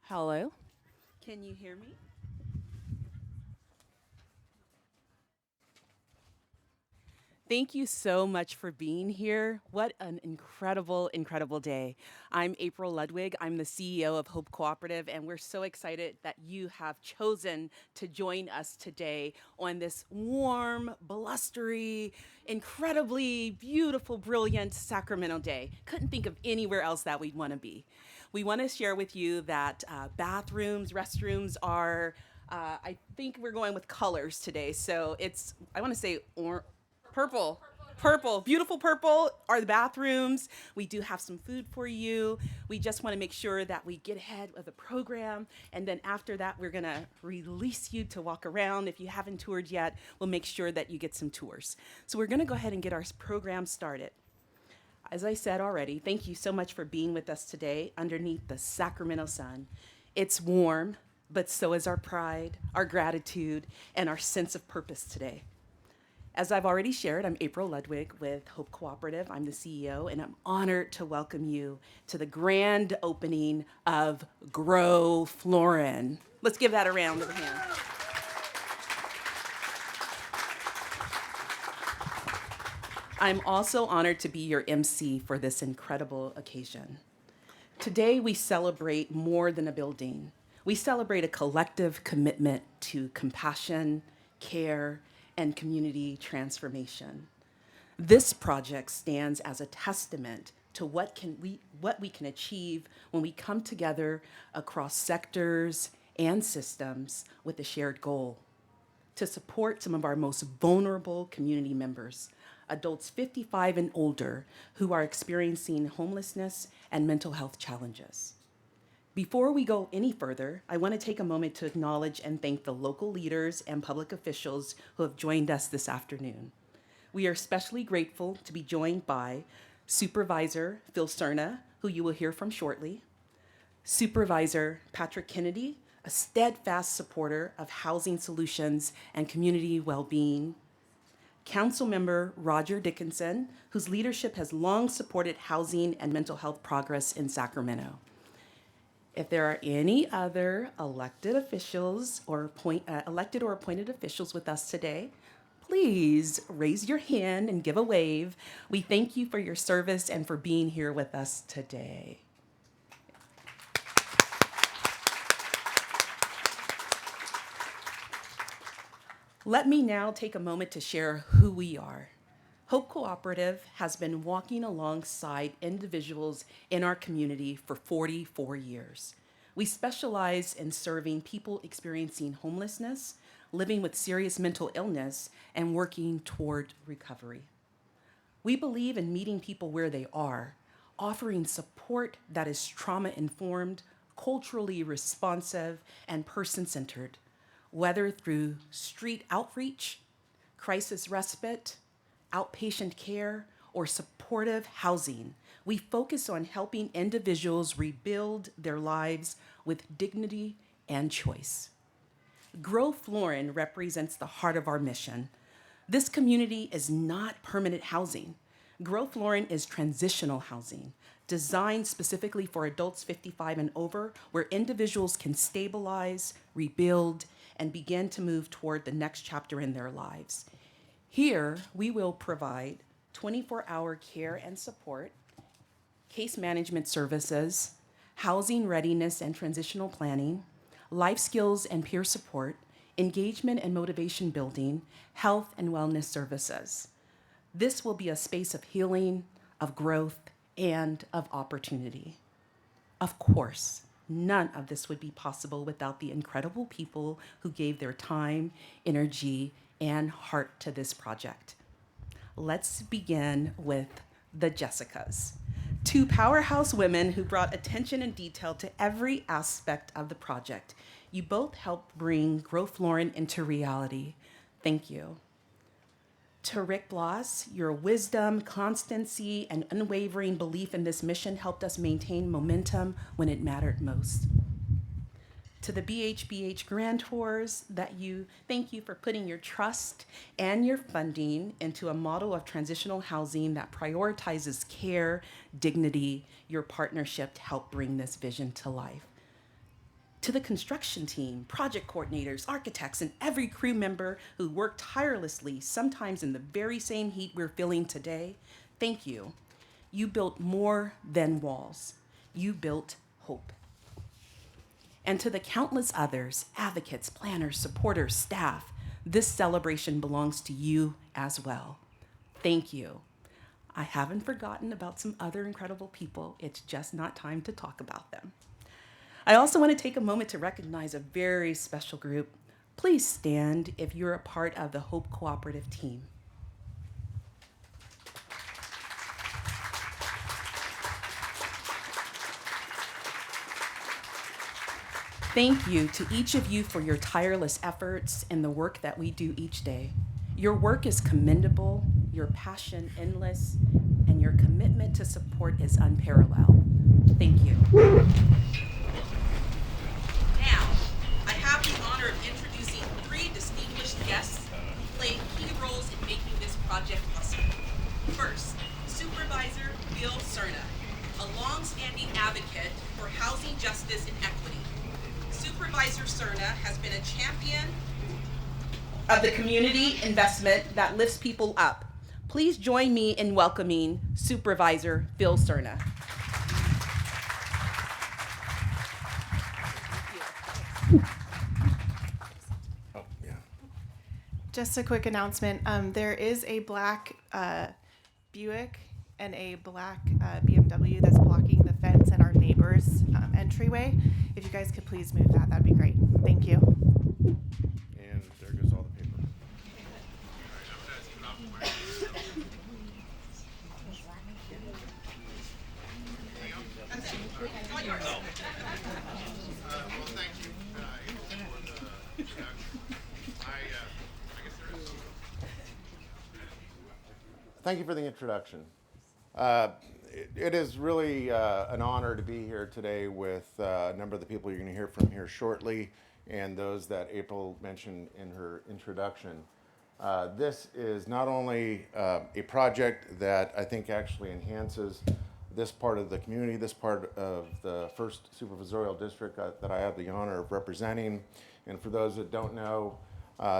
Hello. Can you hear me? Thank you so much for being here. What an incredible, incredible day. I'm April Ludwig. I'm the CEO of Hope Cooperative, and we're so excited that you have chosen to join us today on this warm, blustery, incredibly beautiful, brilliant Sacramento day. Couldn't think of anywhere else that we'd want to be. We want to share with you that bathrooms, restrooms are. I think we're going with colors today. So I want to say purple. Purple, beautiful purple are the bathrooms. We do have some food for you. We just want to make sure that we get ahead of the program. And then after that, we're going to release you to walk around. If you haven't toured yet, we'll make sure that you get some tours. So we're going to go ahead and get our program started. As I said already, thank you so much for being with us today underneath the Sacramento sun. It's warm, but so is our pride, our gratitude, and our sense of purpose today. As I've already shared, I'm April Ludwig with Hope Cooperative. I'm the CEO, and I'm honored to welcome you to the grand opening of Grow Florin. Let's give that a round of applause. I'm also honored to be your MC for this incredible occasion. Today, we celebrate more than a building. We celebrate a collective commitment to compassion, care, and community transformation. This project stands as a testament to what we can achieve when we come together across sectors and systems with a shared goal to support some of our most vulnerable community members, adults 55 and older who are experiencing homelessness and mental health challenges. Before we go any further, I want to take a moment to acknowledge and thank the local leaders and public officials who have joined us this afternoon. We are especially grateful to be joined by Supervisor Phil Cerna, who you will hear from shortly, Supervisor Patrick Kennedy, a steadfast supporter of housing solutions and community well-being, Councilmember Roger Dickinson, whose leadership has long supported housing and mental health progress in Sacramento. If there are any other elected officials or elected or appointed officials with us today, please raise your hand and give a wave. We thank you for your service and for being here with us today. Let me now take a moment to share who we are. Hope Cooperative has been walking alongside individuals in our community for 44 years. We specialize in serving people experiencing homelessness, living with serious mental illness, and working toward recovery. We believe in meeting people where they are, offering support that is trauma-informed, culturally responsive, and person-centered, whether through street outreach, crisis respite, outpatient care, or supportive housing. We focus on helping individuals rebuild their lives with dignity and choice. Grow Florin represents the heart of our mission. This community is not permanent housing. Grow Florin is transitional housing, designed specifically for adults 55 and over, where individuals can stabilize, rebuild, and begin to move toward the next chapter in their lives. Here, we will provide 24-hour care and support, case management services, housing readiness and transitional planning, life skills and peer support, engagement and motivation building, health and wellness services. This will be a space of healing, of growth, and of opportunity. Of course, none of this would be possible without the incredible people who gave their time, energy, and heart to this project. Let's begin with the Jessicas, two powerhouse women who brought attention and detail to every aspect of the project. You both helped bring Grow Florin into reality. Thank you. To Rick Bloss, your wisdom, constancy, and unwavering belief in this mission helped us maintain momentum when it mattered most. To the BHBH grantors, thank you for putting your trust and your funding into a model of transitional housing that prioritizes care, dignity. Your partnership to help bring this vision to life. To the construction team, project coordinators, architects, and every crew member who worked tirelessly, sometimes in the very same heat we're feeling today, thank you. You built more than walls. You built hope. And to the countless others, advocates, planners, supporters, staff, this celebration belongs to you as well. Thank you. I haven't forgotten about some other incredible people. It's just not time to talk about them. I also want to take a moment to recognize a very special group. Please stand if you're a part of the Hope Cooperative team. Thank you to each of you for your tireless efforts and the work that we do each day. Your work is commendable, your passion endless, and your commitment to support is unparalleled. Thank you. Now, I have the honor of introducing three distinguished guests who played key roles in making this project possible. First, Supervisor Bill Cerna, a long-standing advocate for housing justice and equity. Supervisor Cerna has been a champion of the community investment that lifts people up. Please join me in welcoming Supervisor Bill Cerna. Oh, yeah. Just a quick announcement. There is a black Buick and a black BMW that's blocking the fence and our neighbor's entryway. If you guys could please move that, that'd be great. Thank you. And there goes all the paper. Well, thank you, April, for the introduction. I guess there is. Thank you for the introduction. It is really an honor to be here today with a number of the people you're going to hear from here shortly and those that April mentioned in her introduction. This is not only a project that I think actually enhances this part of the community, this part of the first supervisorial district that I have the honor of representing. And for those that don't know,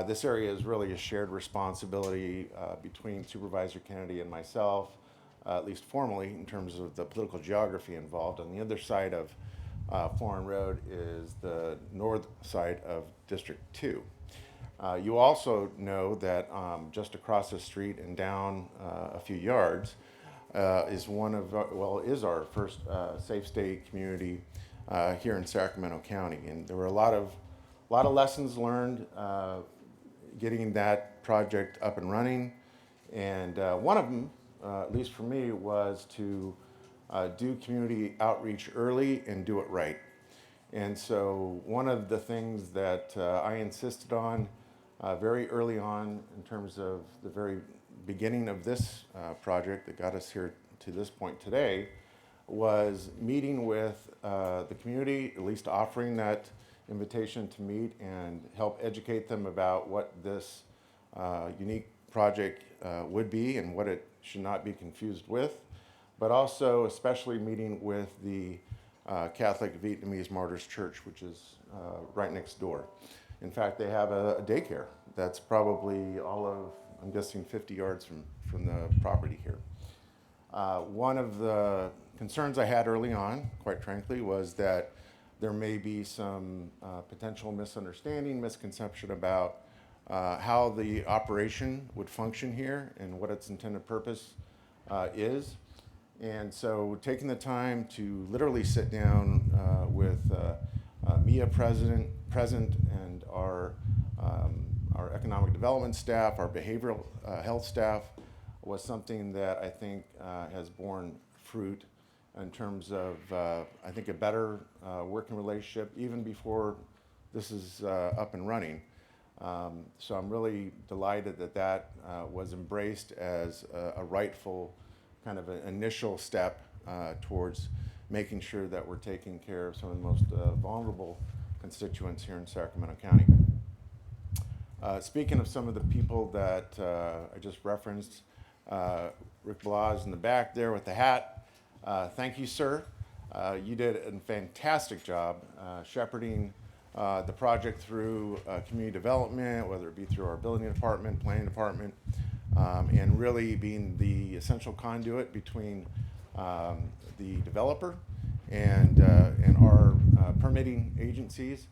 this area is really a shared responsibility between Supervisor Kennedy and myself, at least formally, in terms of the political geography involved. On the other side of Florin Road is the north side of District 2. You also know that just across the street and down a few yards is is our first safe state community here in Sacramento County. And there were a lot of lessons learned getting that project up and running. And one of them, at least for me, was to do community outreach early and do it right. And so one of the things that I insisted on very early on in terms of the very beginning of this project that got us here to this point today was meeting with the community, at least offering that invitation to meet and help educate them about what this unique project would be and what it should not be confused with, but also especially meeting with the Catholic Vietnamese Martyrs Church, which is right next door. In fact, they have a daycare that's probably all of, I'm guessing, 50 yards from the property here. One of the concerns I had early on, quite frankly, was that there may be some potential misunderstanding, misconception about how the operation would function here and what its intended purpose is. And so taking the time to literally sit down with Mia present and our economic development staff, our behavioral health staff, was something that I think has borne fruit in terms of, I think, a better working relationship even before this is up and running. So I'm really delighted that was embraced as a rightful kind of an initial step towards making sure that we're taking care of some of the most vulnerable constituents here in Sacramento County. Speaking of some of the people that I just referenced, Rick Blas in the back there with the hat, thank you, sir. You did a fantastic job shepherding the project through community development, whether it be through our building department, planning department, and really being the essential conduit between the developer and our permitting agencies.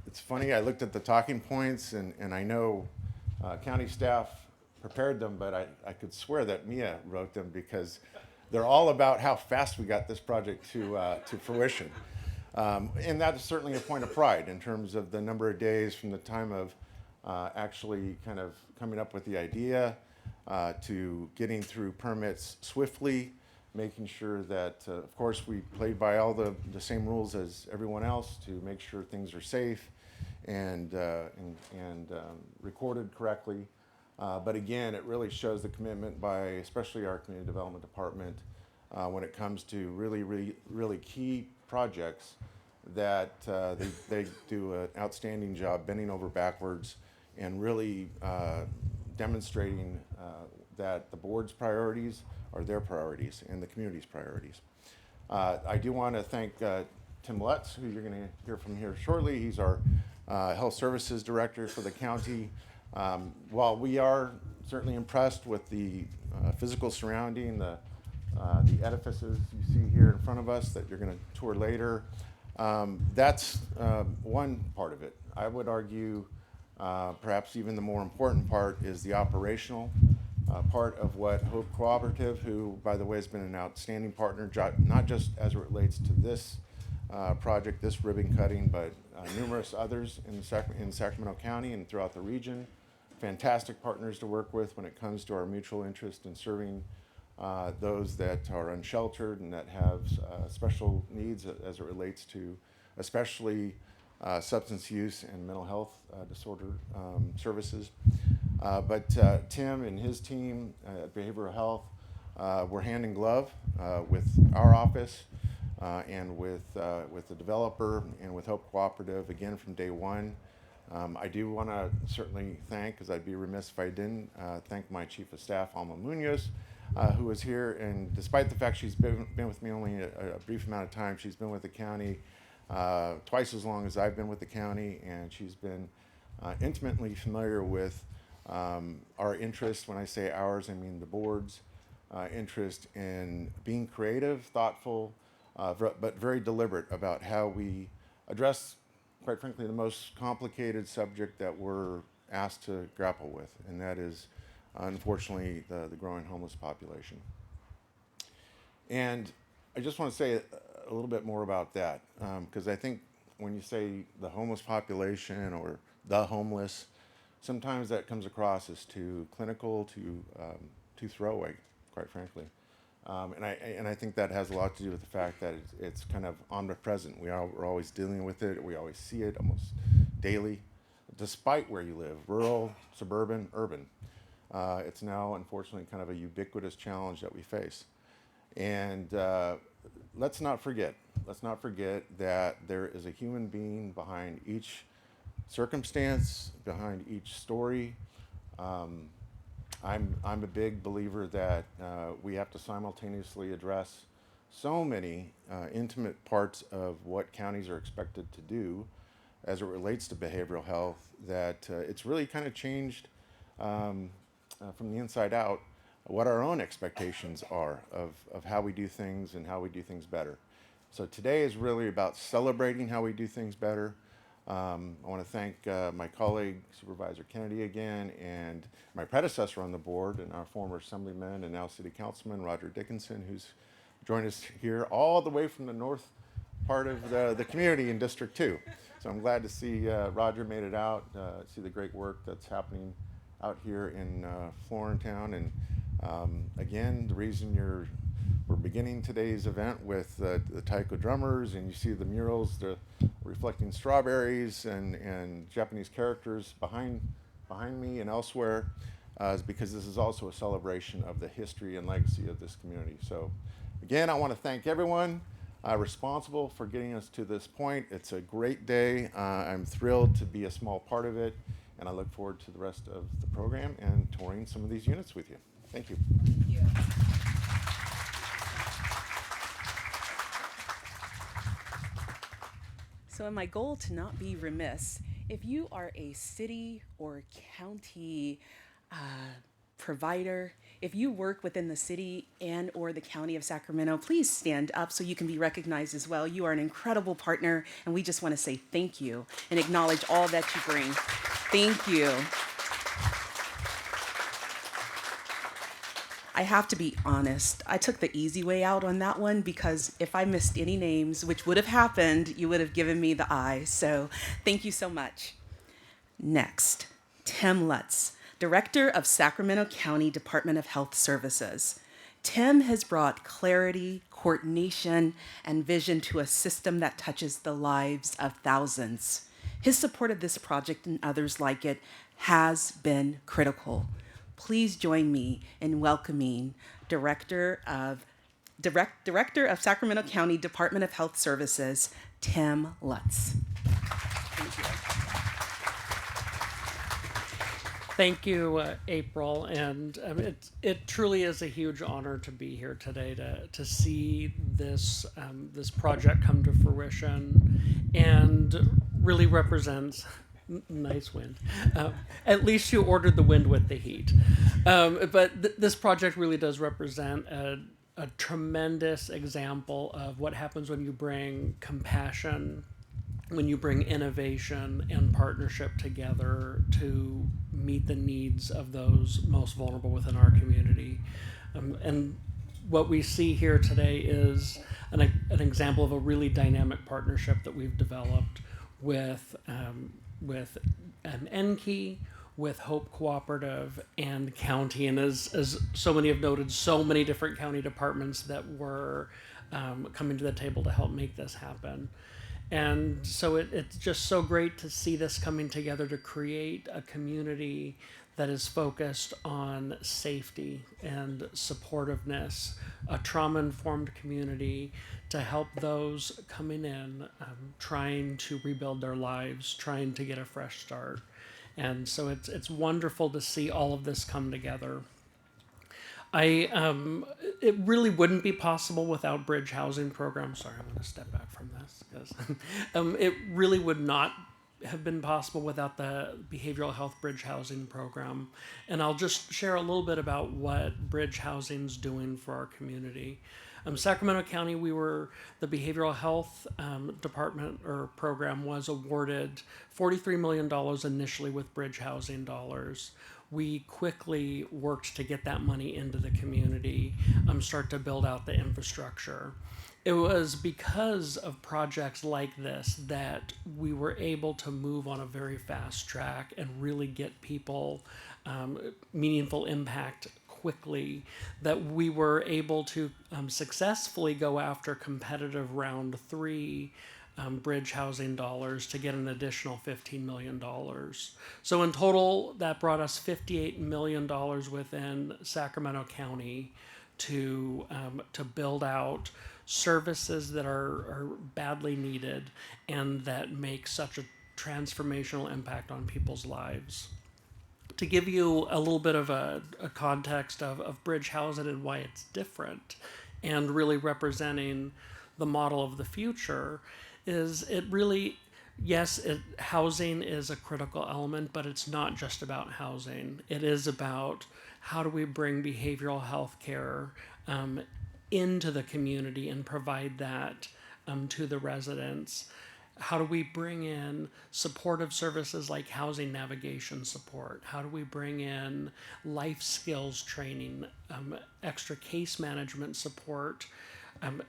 It's funny, I looked at the talking points, and I know county staff prepared them, but I could swear that Mia wrote them, because they're all about how fast we got this project to fruition. And that is certainly a point of pride in terms of the number of days from the time of actually kind of coming up with the idea to getting through permits swiftly, making sure that, of course, we played by all the same rules as everyone else to make sure things are safe and recorded correctly. But again, it really shows the commitment by especially our community development department when it comes to really key projects that they do an outstanding job bending over backwards and really demonstrating that the board's priorities are their priorities and the community's priorities. I do want to thank Tim Lutz, who you're going to hear from here shortly. He's our health services director for the county. While we are certainly impressed with the physical surrounding, the edifices you see here in front of us that you're going to tour later, that's one part of it. I would argue perhaps even the more important part is the operational part of what Hope Cooperative, who, by the way, has been an outstanding partner, not just as it relates to this project, this ribbon cutting, but numerous others in Sacramento County and throughout the region. Fantastic partners to work with when it comes to our mutual interest in serving those that are unsheltered and that have special needs as it relates to especially substance use and mental health disorder services. But Tim and his team at Behavioral Health were hand in glove with our office and with the developer and with Hope Cooperative, again, from day one. I do want to certainly thank, because I'd be remiss if I didn't, thank my Chief of Staff, Alma Munoz, who was here, and despite the fact she's been with me only a brief amount of time, she's been with the county twice as long as I've been with the county, and she's been intimately familiar with our interest. When I say ours, I mean the board's interest in being creative, thoughtful, but very deliberate about how we address, quite frankly, the most complicated subject that we're asked to grapple with, and that is, unfortunately, the growing homeless population. And I just want to say a little bit more about that, because I think when you say the homeless population or the homeless, sometimes that comes across as too clinical, too throwaway, quite frankly. And I think that has a lot to do with the fact that it's kind of omnipresent. We're always dealing with it. We always see it almost daily, despite where you live, rural, suburban, urban. It's now, unfortunately, kind of a ubiquitous challenge that we face. And let's not forget that there is a human being behind each circumstance, behind each story. I'm a big believer that we have to simultaneously address so many intimate parts of what counties are expected to do as it relates to behavioral health, that it's really kind of changed from the inside out what our own expectations are of how we do things and how we do things better. So today is really about celebrating how we do things better. I want to thank my colleague, Supervisor Kennedy, again, and my predecessor on the board and our former assemblyman and now city councilman, Roger Dickinson, who's joined us here all the way from the north part of the community in District 2. So I'm glad to see Roger made it out, see the great work that's happening out here in Florin town. And again, the reason we're beginning today's event with the taiko drummers, and you see the murals, the reflecting strawberries and Japanese characters behind me and elsewhere, is because this is also a celebration of the history and legacy of this community. So again, I want to thank everyone responsible for getting us to this point. It's a great day. I'm thrilled to be a small part of it, and I look forward to the rest of the program and touring some of these units with you. Thank you. Thank you. So, in my goal to not be remiss, if you are a city or county uh, provider, if you work within the city and or the county of Sacramento, please stand up so you can be recognized as well. You are an incredible partner, and we just want to say thank you and acknowledge all that you bring. Thank you. I have to be honest. I took the easy way out on that one because if I missed any names, which would have happened, you would have given me the eye. So thank you so much. Next, Tim Lutz, Director of Sacramento County Department of Health Services. Tim has brought clarity, coordination, and vision to a system that touches the lives of thousands. His support of this project and others like it has been critical. Please join me in welcoming Director of Sacramento County Department of Health Services, Tim Lutz. Thank you. Thank you, April, and it truly is a huge honor to be here today to see this this project come to fruition, and really represents. Nice wind. At least you ordered the wind with the heat. But this project really does represent a tremendous example of what happens when you bring compassion, when you bring innovation and partnership together to meet the needs of those most vulnerable within our community. And what we see here today is an example of a really dynamic partnership that we've developed with an NKey, with Hope Cooperative and county, and as so many have noted, so many different county departments that were coming to the table to help make this happen. And so it's just so great to see this coming together to create a community that is focused on safety and supportiveness, a trauma-informed community to help those coming in, trying to rebuild their lives, trying to get a fresh start. And so it's wonderful to see all of this come together. It really wouldn't be possible without bridge housing programs. Sorry, I'm going to step back from this because it really would not have been possible without the behavioral health bridge housing program. And I'll just share a little bit about what bridge housing's doing for our community. Sacramento County, the behavioral health department or program was awarded $43 million initially with bridge housing dollars. We quickly worked to get that money into the community, start to build out the infrastructure. It was because of projects like this that we were able to move on a very fast track and really get people meaningful impact quickly, that we were able to successfully go after competitive round 3 bridge housing dollars to get an additional $15 million. So in total, that brought us $58 million within Sacramento County to build out services that are badly needed and that make such a transformational impact on people's lives. To give you a little bit of a context of bridge housing and why it's different and really representing the model of the future, is it really, yes, housing is a critical element, but it's not just about housing. It is about how do we bring behavioral health care into the community and provide that to the residents. How do we bring in supportive services like housing navigation support? How do we bring in life skills training, extra case management support,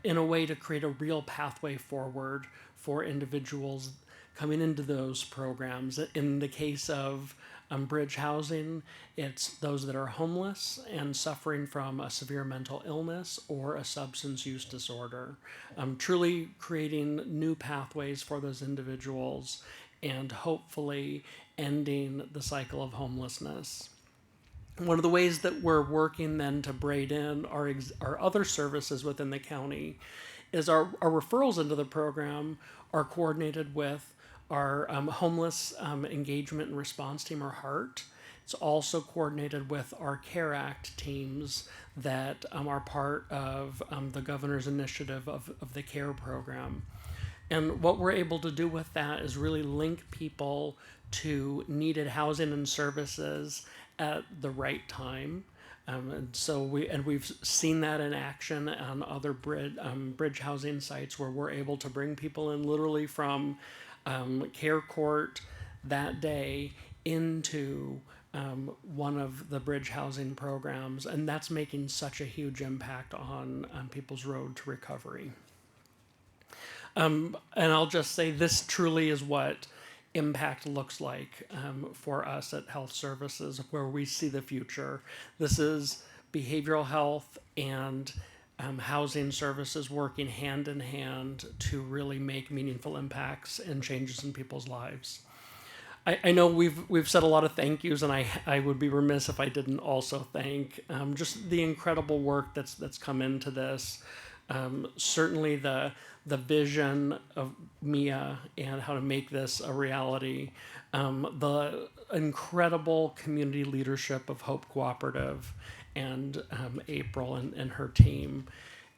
in a way to create a real pathway forward for individuals coming into those programs? In the case of bridge housing, it's those that are homeless and suffering from a severe mental illness or a substance use disorder. Truly creating new pathways for those individuals and hopefully ending the cycle of homelessness. One of the ways that we're working then to braid in our other services within the county is our referrals into the program are coordinated with our homeless engagement and response team, or HEART. It's also coordinated with our CARE Act teams that are part of the governor's initiative of the CARE program. And what we're able to do with that is really link people to needed housing and services at the right time. We've seen that in action on other bridge housing sites where we're able to bring people in literally from care court that day into one of the bridge housing programs, and that's making such a huge impact on people's road to recovery. And I'll just say this truly is what impact looks like for us at Health Services, where we see the future. This is behavioral health and housing services working hand in hand to really make meaningful impacts and changes in people's lives. I know we've said a lot of thank yous, and I would be remiss if I didn't also thank just the incredible work that's come into this. Certainly the vision of Mia and how to make this a reality, the incredible community leadership of Hope Cooperative and April and her team,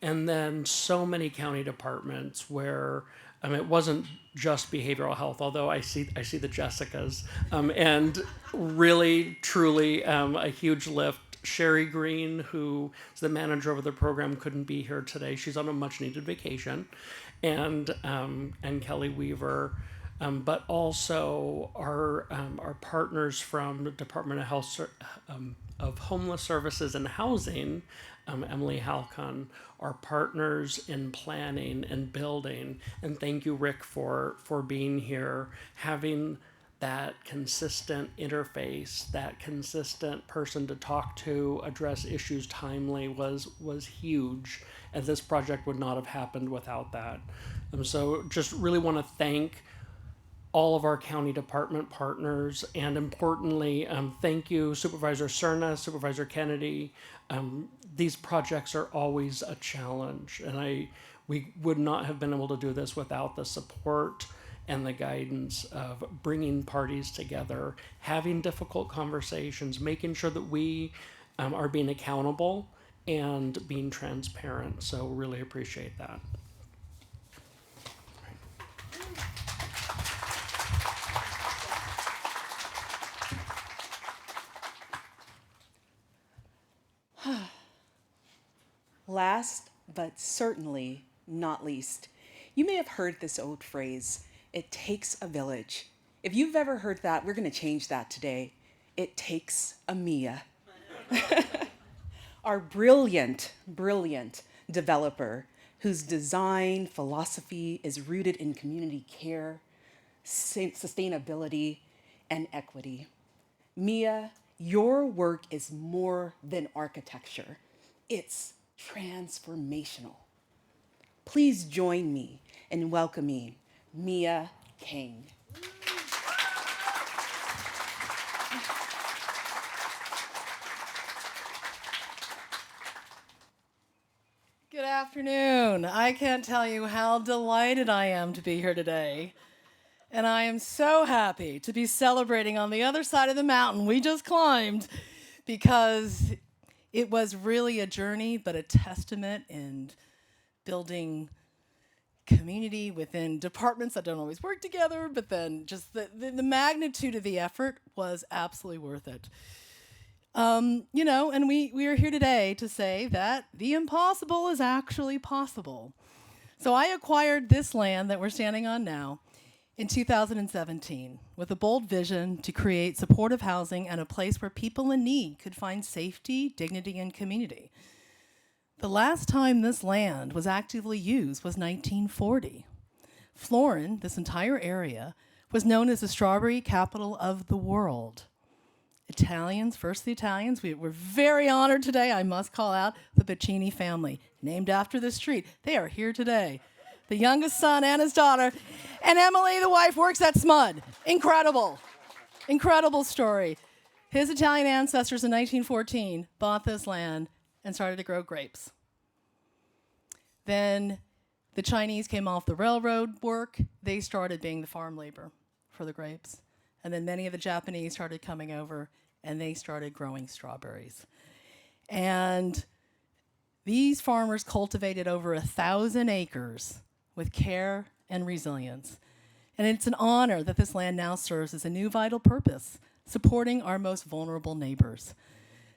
and then so many county departments where it wasn't just behavioral health, although I see the Jessicas, and really, truly a huge lift. Sherry Green, who is the manager of the program, couldn't be here today. She's on a much-needed vacation, and Kelly Weaver, but also our partners from the Department of Health of Homeless Services and Housing, Emily Halcon, our partners in planning and building, and thank you, Rick, for being here, having that consistent interface, that consistent person to talk to, address issues timely was huge, and this project would not have happened without that. So just really want to thank all of our county department partners, and importantly, thank you, Supervisor Cerna, Supervisor Kennedy. These projects are always a challenge, and we would not have been able to do this without the support and the guidance of bringing parties together, having difficult conversations, making sure that we are being accountable and being transparent. So really appreciate that. Last, but certainly not least, you may have heard this old phrase, it takes a village. If you've ever heard that, we're going to change that today. It takes a Mia. Our brilliant developer whose design philosophy is rooted in community care, sustainability, and equity. Mia, your work is more than architecture. It's transformational. Please join me in welcoming Mia King. Good afternoon. I can't tell you how delighted I am to be here today. And I am so happy to be celebrating on the other side of the mountain we just climbed, because it was really a journey, but a testament in building community within departments that don't always work together, but then just the magnitude of the effort was absolutely worth it. And we are here today to say that the impossible is actually possible. So I acquired this land that we're standing on now in 2017 with a bold vision to create supportive housing and a place where people in need could find safety, dignity, and community. The last time this land was actively used was 1940. Florin, this entire area, was known as the strawberry capital of the world. Italians, first the Italians, we're very honored today, I must call out the Piccini family, named after the street. They are here today. The youngest son and his daughter, and Emily, the wife, works at SMUD. Incredible story. His Italian ancestors in 1914 bought this land and started to grow grapes. Then the Chinese came off the railroad work. They started being the farm labor for the grapes. And then many of the Japanese started coming over, and they started growing strawberries. And these farmers cultivated over 1,000 acres with care and resilience. And it's an honor that this land now serves as a new vital purpose, supporting our most vulnerable neighbors.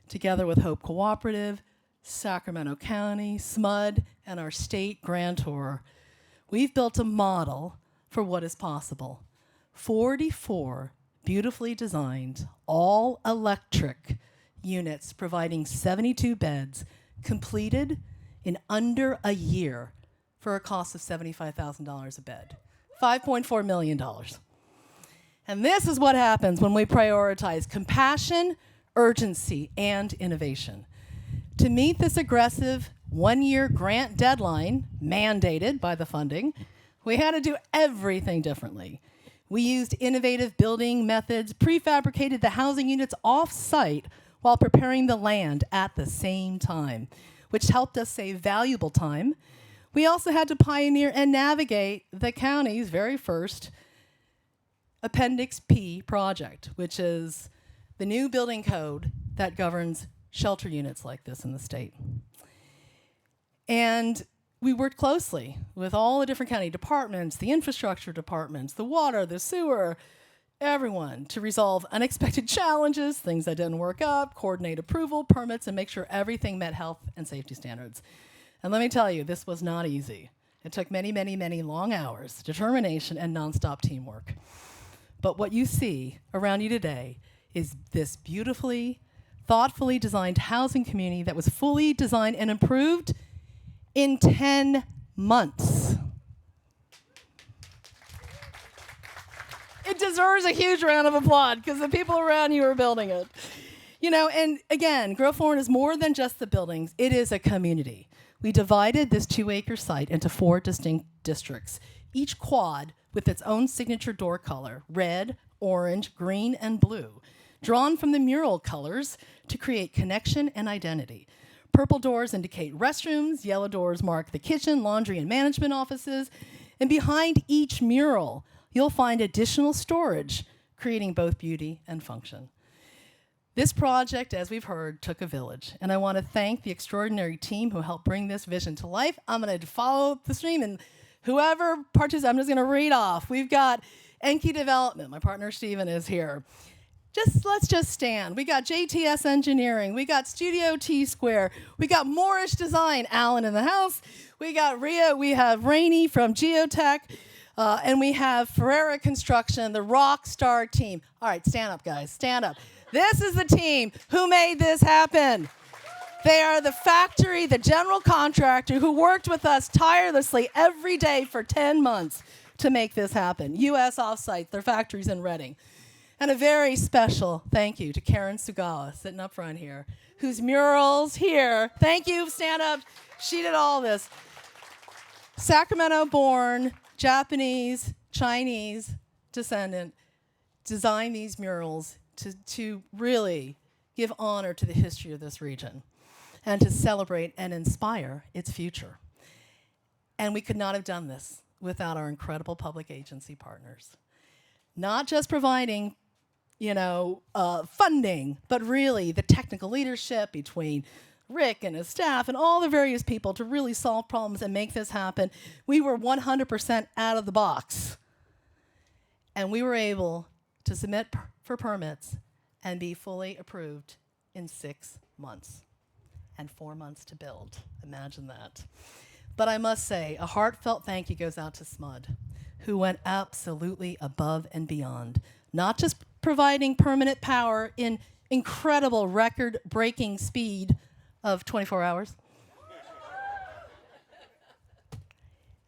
Together with Hope Cooperative, Sacramento County, SMUD, and our state grantor, we've built a model for what is possible. 44 beautifully designed, all-electric units providing 72 beds, completed in under a year for a cost of $75,000 a bed. $5.4 million. And this is what happens when we prioritize compassion, urgency, and innovation. To meet this aggressive one-year grant deadline mandated by the funding, we had to do everything differently. We used innovative building methods, prefabricated the housing units off-site while preparing the land at the same time, which helped us save valuable time. We also had to pioneer and navigate the county's very first Appendix P project, which is the new building code that governs shelter units like this in the state. And we worked closely with all the different county departments, the infrastructure departments, the water, the sewer, everyone to resolve unexpected challenges, things that didn't work out, coordinate approval, permits, and make sure everything met health and safety standards. And let me tell you, this was not easy. It took many, many, many long hours, determination, and nonstop teamwork. But what you see around you today is this beautifully, thoughtfully designed housing community that was fully designed and improved in 10 months. It deserves a huge round of applause because the people around you are building it. You know, and again, Grow Florin is more than just the buildings. It is a community. We divided this 2-acre site into 4 distinct districts, each quad with its own signature door color, red, orange, green, and blue, drawn from the mural colors to create connection and identity. Purple doors indicate restrooms, yellow doors mark the kitchen, laundry, and management offices, and behind each mural, you'll find additional storage, creating both beauty and function. This project, as we've heard, took a village, and I want to thank the extraordinary team who helped bring this vision to life. I'm going to follow the stream, and whoever participates, I'm just going to read off. We've got Enki Development. My partner, Steven, is here. Let's just stand. We got JTS Engineering. We got Studio T Square. We got Moorish Design, Alan in the house. We got Ria. We have Rainey from Geotech. And we have Ferreira Construction, the rock star team. All right, stand up, guys. Stand up. This is the team who made this happen. They are the factory, the general contractor who worked with us tirelessly every day for 10 months to make this happen. U.S. Offsite, their factories in Reading. And a very special thank you to Karen Sugawa, sitting up front here, whose murals here. Thank you, stand up. She did all this. Sacramento-born, Japanese, Chinese descendant, designed these murals to really give honor to the history of this region and to celebrate and inspire its future. And we could not have done this without our incredible public agency partners. Not just providing, funding, but really the technical leadership between Rick and his staff and all the various people to really solve problems and make this happen. We were 100% out of the box. And we were able to submit for permits and be fully approved in 6 months and 4 months to build. Imagine that. But I must say, a heartfelt thank you goes out to SMUD, who went absolutely above and beyond, not just providing permanent power in incredible record-breaking speed of 24 hours.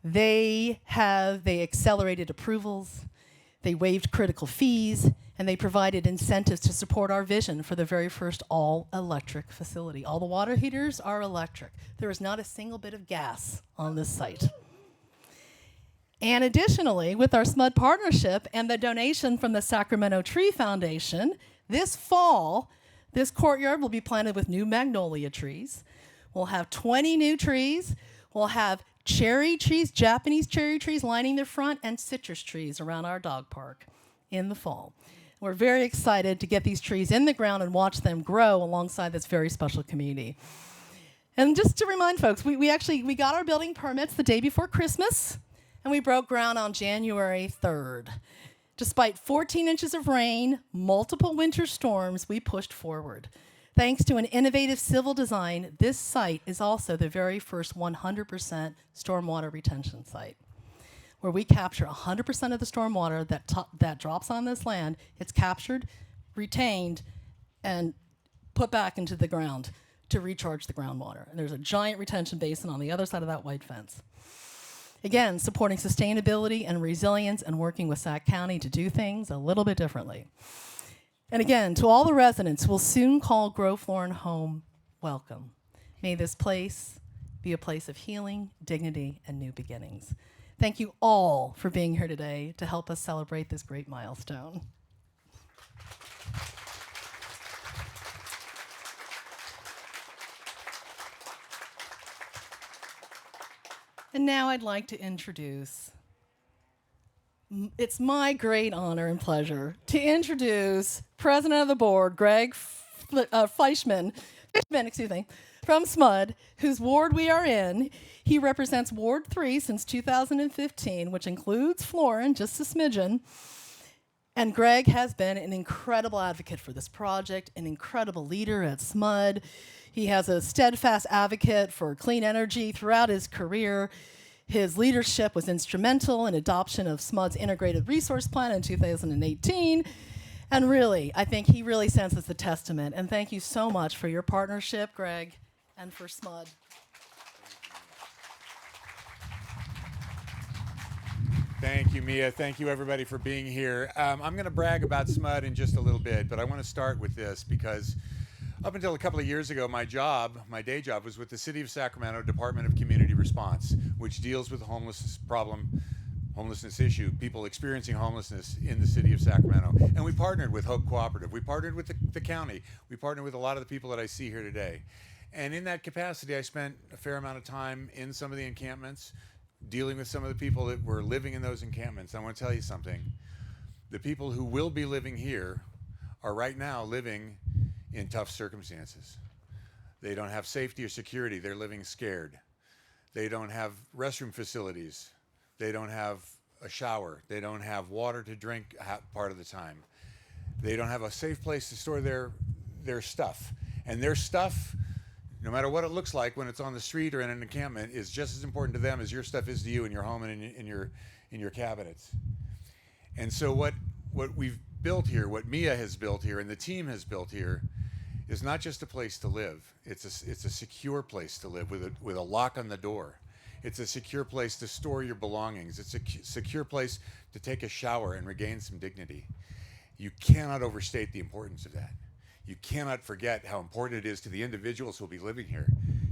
They accelerated approvals, they waived critical fees, and they provided incentives to support our vision for the very first all-electric facility. All the water heaters are electric. There is not a single bit of gas on this site. And additionally, with our SMUD partnership and the donation from the Sacramento Tree Foundation, this fall, this courtyard will be planted with new magnolia trees. We'll have 20 new trees. We'll have cherry trees, Japanese cherry trees lining the front, and citrus trees around our dog park in the fall. We're very excited to get these trees in the ground and watch them grow alongside this very special community. And just to remind folks, we got our building permits the day before Christmas, and we broke ground on January 3rd. Despite 14 inches of rain, multiple winter storms, we pushed forward. Thanks to an innovative civil design, this site is also the very first 100% stormwater retention site, where we capture 100% of the stormwater that drops on this land. It's captured, retained, and put back into the ground to recharge the groundwater. And there's a giant retention basin on the other side of that white fence. Again, supporting sustainability and resilience and working with Sac County to do things a little bit differently. And again, to all the residents we'll soon call Grow Florin home, welcome. May this place be a place of healing, dignity, and new beginnings. Thank you all for being here today to help us celebrate this great milestone. And now I'd like to introduce, it's my great honor and pleasure to introduce President of the Board, Greg Fleischman, from SMUD, whose ward we are in. He represents Ward 3 since 2015, which includes Florin, just a smidgen. And Greg has been an incredible advocate for this project, an incredible leader at SMUD. He has a steadfast advocate for clean energy throughout his career. His leadership was instrumental in adoption of SMUD's integrated resource plan in 2018. And really, I think he really stands as a testament. And thank you so much for your partnership, Greg, and for SMUD. Thank you, Mia. Thank you, everybody, for being here. I'm going to brag about SMUD in just a little bit, but I want to start with this because up until a couple of years ago, my day job, was with the City of Sacramento Department of Community Response, which deals with the homelessness issue, people experiencing homelessness in the City of Sacramento. And we partnered with Hope Cooperative. We partnered with the county. We partnered with a lot of the people that I see here today. And in that capacity, I spent a fair amount of time in some of the encampments, dealing with some of the people that were living in those encampments. I want to tell you something. The people who will be living here are right now living in tough circumstances. They don't have safety or security. They're living scared. They don't have restroom facilities. They don't have a shower. They don't have water to drink part of the time. They don't have a safe place to store their stuff. And their stuff, no matter what it looks like when it's on the street or in an encampment, is just as important to them as your stuff is to you in your home and in your cabinets. And so what we've built here, what Mia has built here and the team has built here, is not just a place to live. It's a secure place to live with a lock on the door. It's a secure place to store your belongings. It's a secure place to take a shower and regain some dignity. You cannot overstate the importance of that. You cannot forget how important it is to the individuals who will be living here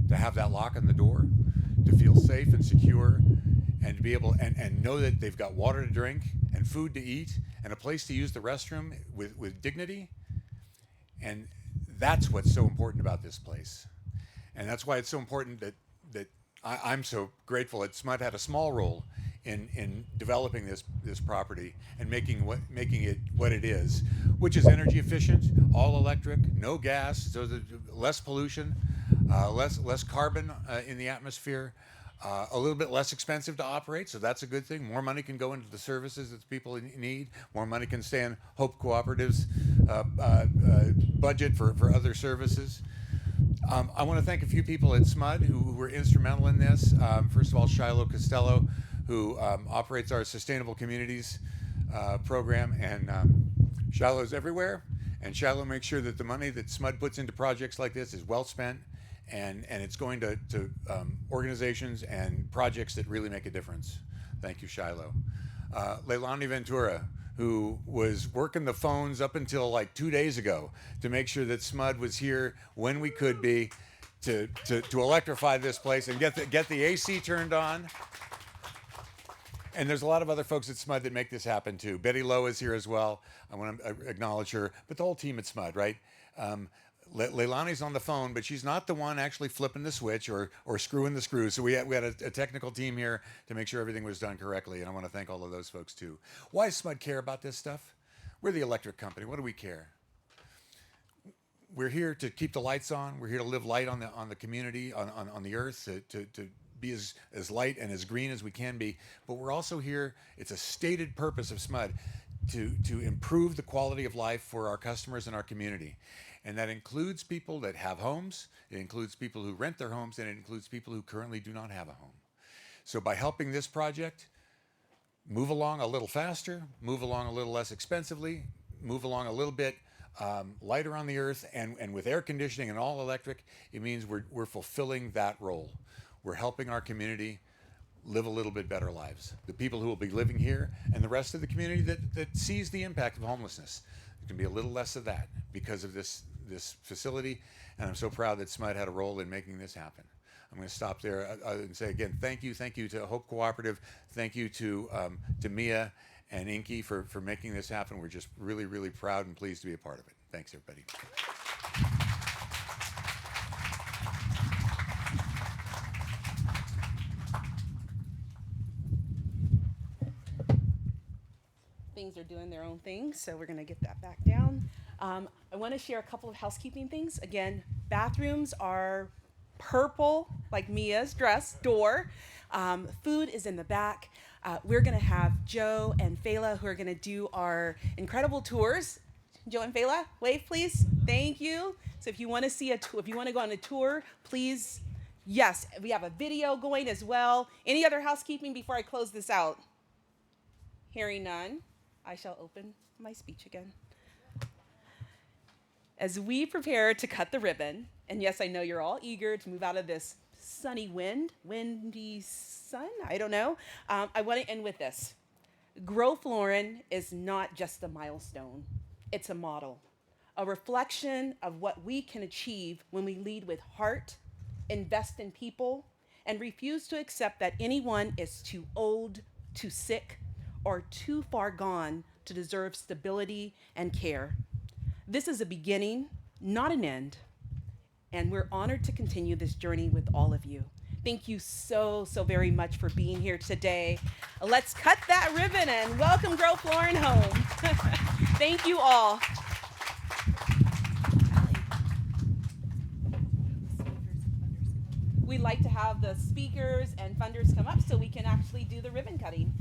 to have that lock on the door, to feel safe and secure, and to be able and know that they've got water to drink and food to eat and a place to use the restroom with dignity. And that's what's so important about this place. And that's why it's so important that I'm so grateful that SMUD had a small role in developing this property and making it what it is, which is energy efficient, all electric, no gas, so less pollution, less carbon in the atmosphere, a little bit less expensive to operate, so that's a good thing. More money can go into the services that people need. More money can stay in Hope Cooperative's budget for other services. I want to thank a few people at SMUD who were instrumental in this. First of all, Shiloh Costello, who operates our Sustainable Communities program, and Shiloh's everywhere. And Shiloh makes sure that the money that SMUD puts into projects like this is well spent, and it's going to organizations and projects that really make a difference. Thank you, Shiloh. Leilani Ventura, who was working the phones up until like 2 days ago to make sure that SMUD was here when we could be to electrify this place and get the AC turned on. And there's a lot of other folks at SMUD that make this happen too. Betty Lowe is here as well. I want to acknowledge her, but the whole team at SMUD, right? Leilani's on the phone, but she's not the one actually flipping the switch or screwing the screws. So we had a technical team here to make sure everything was done correctly, and I want to thank all of those folks too. Why does SMUD care about this stuff? We're the electric company. What do we care? We're here to keep the lights on. We're here to live light on the community, on the earth, to be as light and as green as we can be, but we're also here, it's a stated purpose of SMUD to improve the quality of life for our customers and our community. And that includes people that have homes, it includes people who rent their homes, and it includes people who currently do not have a home. So by helping this project move along a little faster, move along a little less expensively, move along a little bit lighter on the earth, and with air conditioning and all electric, it means we're fulfilling that role. We're helping our community live a little bit better lives. The people who will be living here and the rest of the community that sees the impact of homelessness. There can be a little less of that because of this facility, and I'm so proud that SMUD had a role in making this happen. I'm going to stop there and say again, thank you to Hope Cooperative, thank you to Mia and Inky for making this happen. We're just really, really proud and pleased to be a part of it. Thanks, everybody. Things are doing their own thing, so we're going to get that back down. I want to share a couple of housekeeping things. Again, bathrooms are purple, like Mia's dress, door. Food is in the back. We're going to have Joe and Fela who are going to do our incredible tours. Joe and Fela, wave please. Thank you. So if you want to see if you want to go on a tour, please. Yes, we have a video going as well. Any other housekeeping before I close this out? Hearing none, I shall open my speech again. As we prepare to cut the ribbon, and yes, I know you're all eager to move out of this sunny windy sun, I don't know. I want to end with this. Grow Florin is not just a milestone. It's a model, a reflection of what we can achieve when we lead with heart, invest in people, and refuse to accept that anyone is too old, too sick, or too far gone to deserve stability and care. This is a beginning, not an end, and we're honored to continue this journey with all of you. Thank you so very much for being here today. Let's cut that ribbon and welcome Grow Florin home. Thank you all. We'd like to have the speakers and funders come up so we can actually do the ribbon cutting.